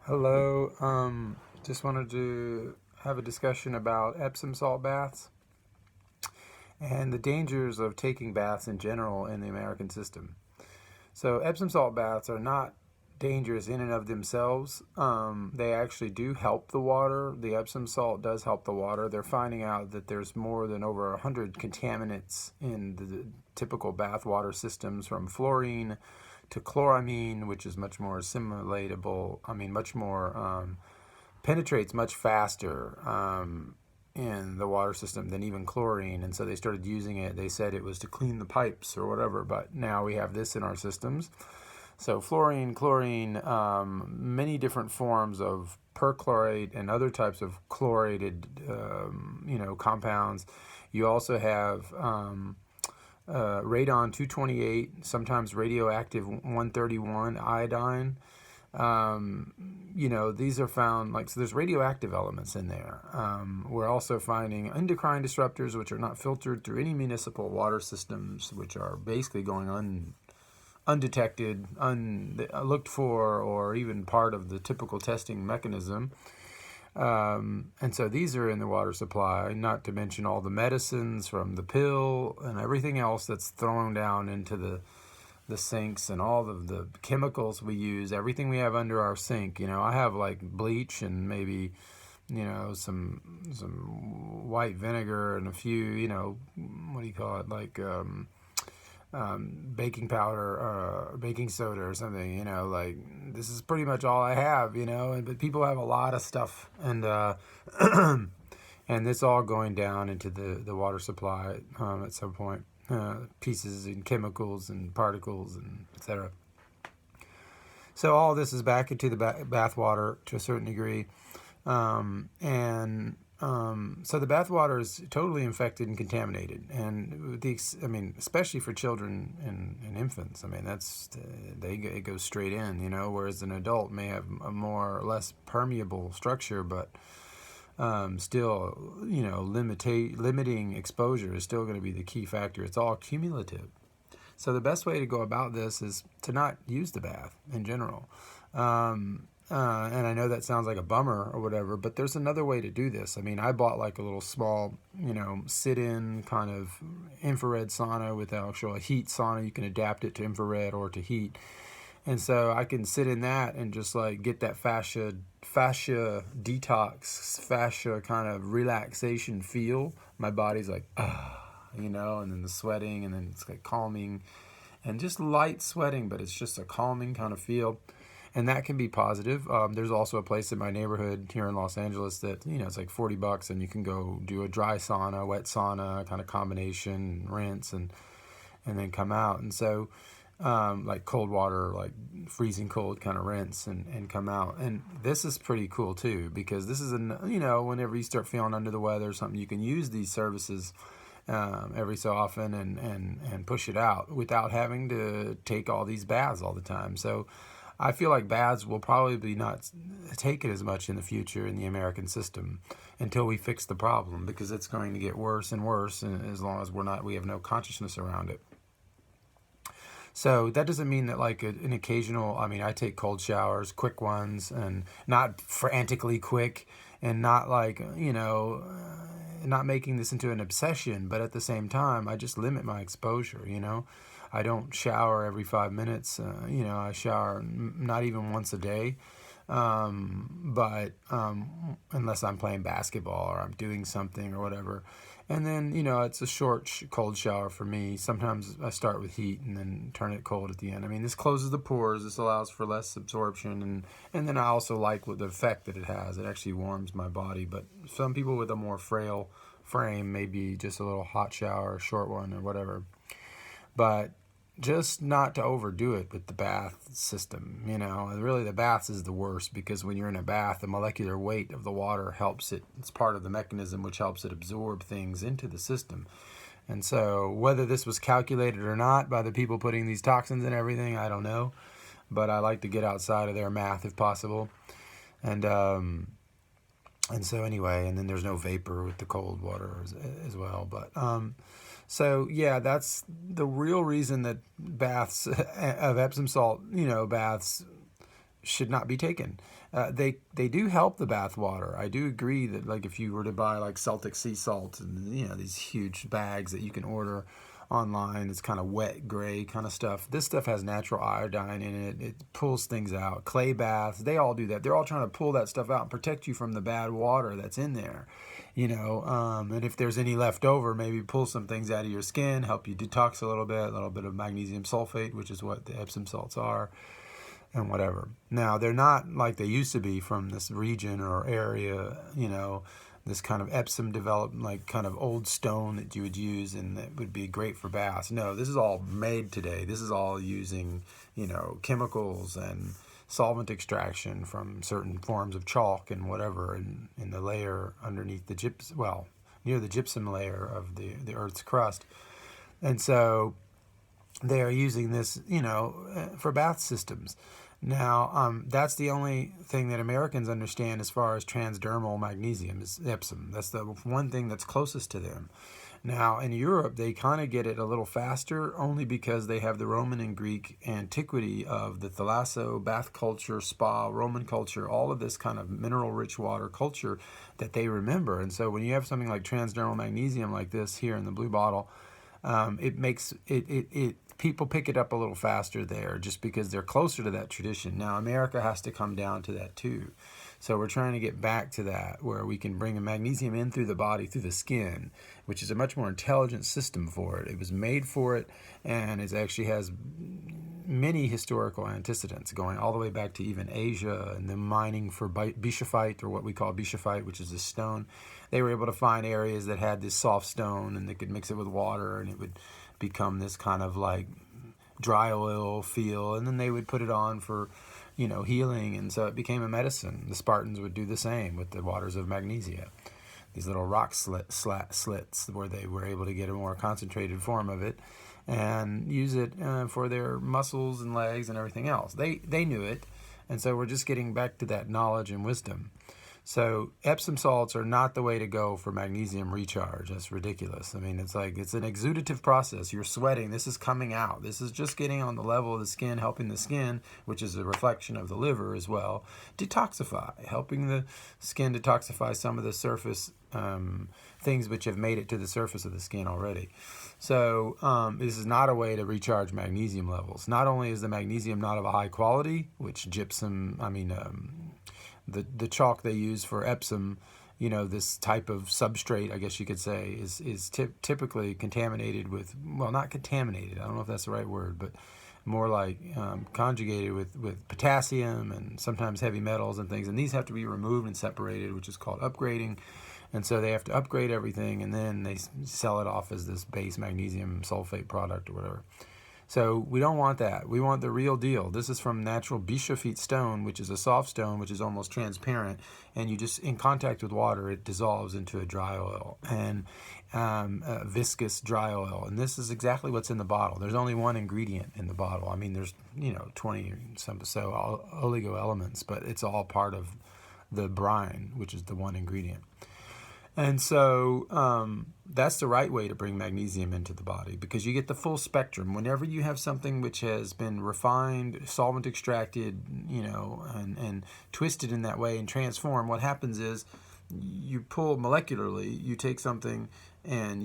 Hello. Just wanted to have a discussion about Epsom salt baths and the dangers of taking baths in general in the American system. So, Epsom salt baths are not dangerous in and of themselves. They actually do help the water. The Epsom salt does help the water. They're finding out that there's more than over 100 contaminants in the typical bath water systems, from fluorine to chloramine, which is much more assimilatable. Much more penetrates much faster in the water system than even chlorine. And so they started using it. They said it was to clean the pipes or whatever, but now we have this in our systems. So fluorine, chlorine, many different forms of perchlorate and other types of chlorated, compounds. You also have radon 228, sometimes radioactive 131 iodine. These are found, so there's radioactive elements in there. We're also finding endocrine disruptors, which are not filtered through any municipal water systems, which are basically going undetected, unlooked for, or even part of the typical testing mechanism. And so these are in the water supply, not to mention all the medicines from the pill and everything else that's thrown down into the sinks, and all of the chemicals we use, everything we have under our sink. I have like bleach and maybe, some white vinegar and a few, what do you call it? Baking powder, baking soda or something, this is pretty much all I have, but people have a lot of stuff, and and this all going down into the water supply at some point, pieces and chemicals and particles and etc. So all this is back into the bath water to a certain degree, so the bath water is totally infected and contaminated, and especially for children and infants. It goes straight in, whereas an adult may have a more or less permeable structure, but still, limiting exposure is still going to be the key factor. It's all cumulative. So the best way to go about this is to not use the bath in general. And I know that sounds like a bummer or whatever, but there's another way to do this. I bought like a little small, sit-in kind of infrared sauna with actual heat sauna. You can adapt it to infrared or to heat. And so I can sit in that and just like get that fascia detox, fascia kind of relaxation feel. My body's like, and then the sweating, and then it's like calming and just light sweating, but it's just a calming kind of feel. And that can be positive. There's also a place in my neighborhood here in Los Angeles that, it's like $40, and you can go do a dry sauna, wet sauna kind of combination, rinse, and then come out. And so like cold water, like freezing cold kind of rinse and come out. And this is pretty cool too, because this is, whenever you start feeling under the weather or something, you can use these services every so often and push it out without having to take all these baths all the time. So I feel like baths will probably not take it as much in the future in the American system until we fix the problem, because it's going to get worse and worse, and as long as we have no consciousness around it. So that doesn't mean that like an occasional, I take cold showers, quick ones, and not frantically quick, and not like, not making this into an obsession, but at the same time, I just limit my exposure, I don't shower every 5 minutes. I shower not even once a day. But unless I'm playing basketball or I'm doing something or whatever. And then, it's a short cold shower for me. Sometimes I start with heat and then turn it cold at the end. This closes the pores. This allows for less absorption. And then I also like the effect that it has. It actually warms my body. But some people with a more frail frame, maybe just a little hot shower, a short one or whatever. But just not to overdo it with the bath system. Really the bath is the worst, because when you're in a bath, the molecular weight of the water helps it. It's part of the mechanism which helps it absorb things into the system. And so whether this was calculated or not by the people putting these toxins and everything, I don't know. But I like to get outside of their math if possible. And so anyway, and then there's no vapor with the cold water as well. But so yeah, that's the real reason that baths of Epsom salt, baths should not be taken. They do help the bath water. I do agree that, like, if you were to buy like Celtic sea salt and these huge bags that you can order online, it's kind of wet gray kind of stuff. This stuff has natural iodine in it. It pulls things out. Clay baths, they all do that. They're all trying to pull that stuff out and protect you from the bad water that's in there. And if there's any left over, maybe pull some things out of your skin, help you detox a little bit of magnesium sulfate, which is what the Epsom salts are, and whatever. Now, they're not like they used to be from this region or area, this kind of Epsom developed like kind of old stone that you would use and that would be great for baths. No, this is all made today. This is all using, chemicals and solvent extraction from certain forms of chalk and whatever in the layer underneath the gypsum, near the gypsum layer of the Earth's crust. And so they are using this, for bath systems. Now, that's the only thing that Americans understand as far as transdermal magnesium is Epsom. That's the one thing that's closest to them. Now, in Europe, they kind of get it a little faster only because they have the Roman and Greek antiquity of the thalasso, bath culture, spa, Roman culture, all of this kind of mineral-rich water culture that they remember. And so when you have something like transdermal magnesium like this here in the blue bottle, it makes it people pick it up a little faster there just because they're closer to that tradition. Now, America has to come down to that too. So we're trying to get back to that where we can bring a magnesium in through the body, through the skin, which is a much more intelligent system for it. It was made for it, and it actually has many historical antecedents going all the way back to even Asia and the mining for bischofite, or what we call bischofite, which is this stone. They were able to find areas that had this soft stone, and they could mix it with water, and it would become this kind of like dry oil feel, and then they would put it on for healing, and so it became a medicine. The Spartans would do the same with the waters of magnesia, these little rock slits where they were able to get a more concentrated form of it and use it for their muscles and legs and everything else. They knew it, and so we're just getting back to that knowledge and wisdom. So Epsom salts are not the way to go for magnesium recharge. That's ridiculous. I mean, it's an exudative process. You're sweating. This is coming out. This is just getting on the level of the skin, helping the skin, which is a reflection of the liver as well, detoxify, helping the skin detoxify some of the surface things which have made it to the surface of the skin already. So this is not a way to recharge magnesium levels. Not only is the magnesium not of a high quality, which the chalk they use for Epsom, this type of substrate, I guess you could say, is typically contaminated with, not contaminated, I don't know if that's the right word, but more like conjugated with potassium and sometimes heavy metals and things. And these have to be removed and separated, which is called upgrading. And so they have to upgrade everything, and then they sell it off as this base magnesium sulfate product or whatever. So we don't want that. We want the real deal. This is from natural bischofite stone, which is a soft stone, which is almost transparent. And you just, in contact with water, it dissolves into a dry oil, and a viscous dry oil. And this is exactly what's in the bottle. There's only one ingredient in the bottle. I mean, there's 20 so oligo elements, but it's all part of the brine, which is the one ingredient. And so that's the right way to bring magnesium into the body, because you get the full spectrum. Whenever you have something which has been refined, solvent extracted, and twisted in that way and transformed, what happens is you pull molecularly, you take something and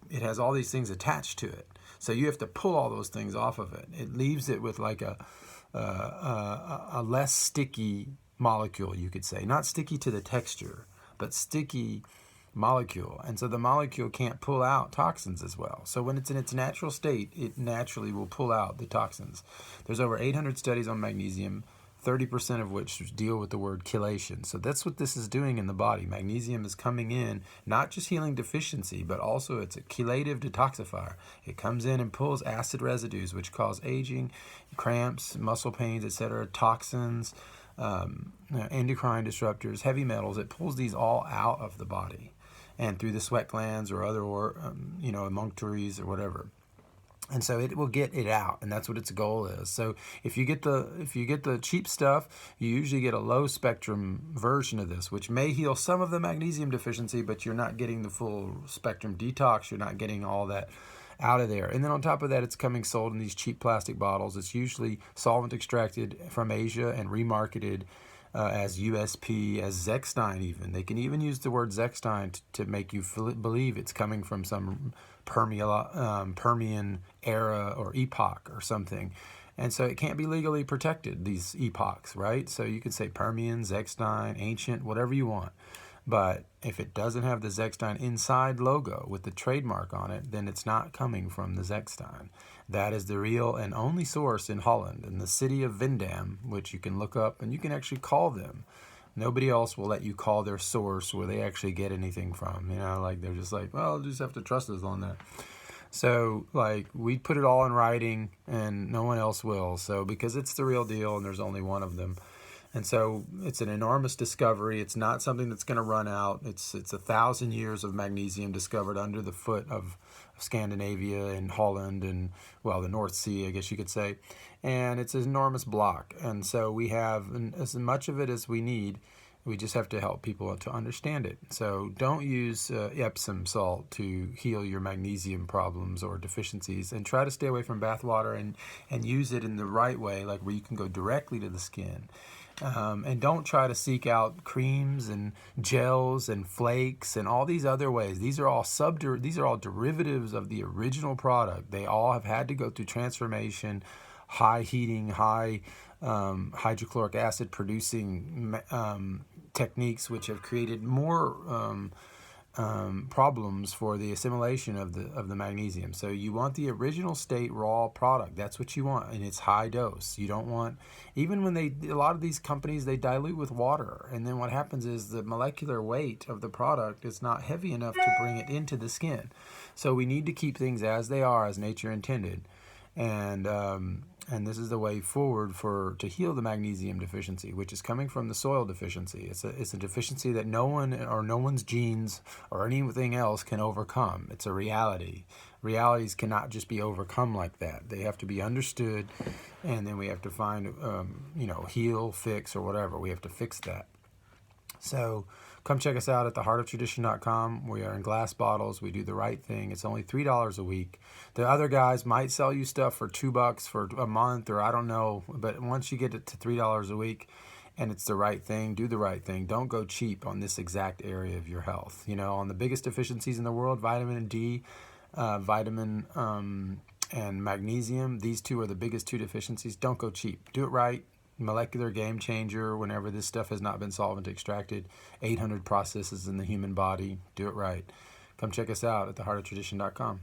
it has all these things attached to it. So you have to pull all those things off of it. It leaves it with like a less sticky molecule, you could say. Not sticky to the texture, but sticky molecule. And so the molecule can't pull out toxins as well. So when it's in its natural state, it naturally will pull out the toxins. There's over 800 studies on magnesium, 30% of which deal with the word chelation. So that's what this is doing in the body. Magnesium is coming in, not just healing deficiency, but also it's a chelative detoxifier. It comes in and pulls acid residues, which cause aging, cramps, muscle pains, etc., toxins, endocrine disruptors, heavy metals. It pulls these all out of the body and through the sweat glands or other emunctories or whatever. And so it will get it out, and that's what its goal is. So if you get the cheap stuff, you usually get a low spectrum version of this, which may heal some of the magnesium deficiency, but you're not getting the full spectrum detox. You're not getting all that out of there. And then on top of that, it's coming sold in these cheap plastic bottles. It's usually solvent extracted from Asia and remarketed as USP, as Zechstein even. They can even use the word Zechstein to make you believe it's coming from some Permian era or epoch or something. And so it can't be legally protected, these epochs, right? So you could say Permian, Zechstein, ancient, whatever you want. But if it doesn't have the Zechstein inside logo with the trademark on it, then it's not coming from the Zechstein. That is the real and only source in Holland, in the city of Vindam, which you can look up and you can actually call them. Nobody else will let you call their source where they actually get anything from. You know, like they're just like, well, I'll just have to trust us on that. So, like, we put it all in writing and no one else will. So, because it's the real deal and there's only one of them. And so it's an enormous discovery. It's not something that's going to run out. It's 1,000 years of magnesium discovered under the foot of Scandinavia and Holland and, well, the North Sea, I guess you could say. And it's an enormous block. And so we have as much of it as we need. We just have to help people to understand it. So don't use Epsom salt to heal your magnesium problems or deficiencies, and try to stay away from bath water and use it in the right way, like where you can go directly to the skin. And don't try to seek out creams and gels and flakes and all these other ways. These are all derivatives of the original product. They all have had to go through transformation, high heating, high hydrochloric acid producing techniques, which have created more problems for the assimilation of the magnesium. So you want the original state raw product. That's what you want, and it's high dose. You don't want, even when a lot of these companies, they dilute with water, and then what happens is the molecular weight of the product is not heavy enough to bring it into the skin. So we need to keep things as they are, as nature intended. And this is the way forward to heal the magnesium deficiency, which is coming from the soil deficiency. It's a deficiency that no one's genes or anything else can overcome. It's a reality. Realities cannot just be overcome like that. They have to be understood, and then we have to find, heal, fix, or whatever. We have to fix that. So come check us out at theheartoftradition.com. We are in glass bottles. We do the right thing. It's only $3 a week. The other guys might sell you stuff for $2 for a month, or I don't know. But once you get it to $3 a week and it's the right thing, do the right thing. Don't go cheap on this exact area of your health. You know, on the biggest deficiencies in the world, vitamin D, and magnesium. These two are the biggest two deficiencies. Don't go cheap. Do it right. Molecular game changer whenever this stuff has not been solvent extracted. 800 processes in the human body. Do it right. Come check us out at theheartoftradition.com.